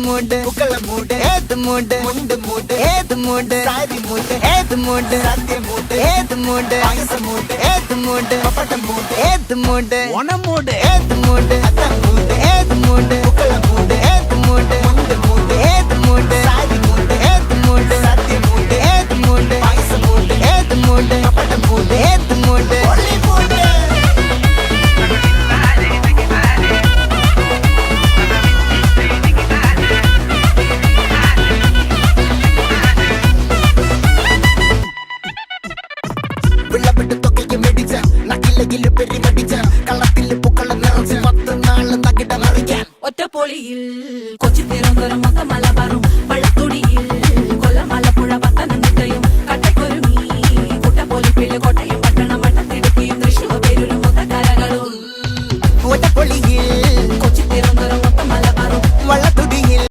மூடு புக்கல மூடு ஏத்து மூடு முண்டு மூடு ஏத்து மூடு சாரி மூடு ஏத்து மூடு சத்திய மூடு ஏத்து மூடு பாயச மூடு ஏத்து மூடு பப்பட்ட மூடு ஏத்து மூடு ஒன மூடு ஏத்து மூடு அத்த மூடு ஏத்து மூடு புக்கல மூடு ஏத்து மூடு முண்டு மூடு ஏத்து மூடு சாரி மூடு ஏத்து மூடு சத்திய மூடு ஏத்து மூடு பாயச மூடு ஏத்து மூடு பப்பட்ட மூடு ஏத்து மூடு ஒளி மூடு വിളവിട്ട് തൊക്കയ്ക്ക് മെടിച്ച നക്കിലകില് പെരിമടിച്ച കളത്തില് പൂക്കള നിറച്ച് 10 നാള് നകിട മറിക്കാൻ ഒറ്റപ്പൊളിയിൽ കൊച്ചി തിരുവനന്തപുരം മൊത്തം മലബാറും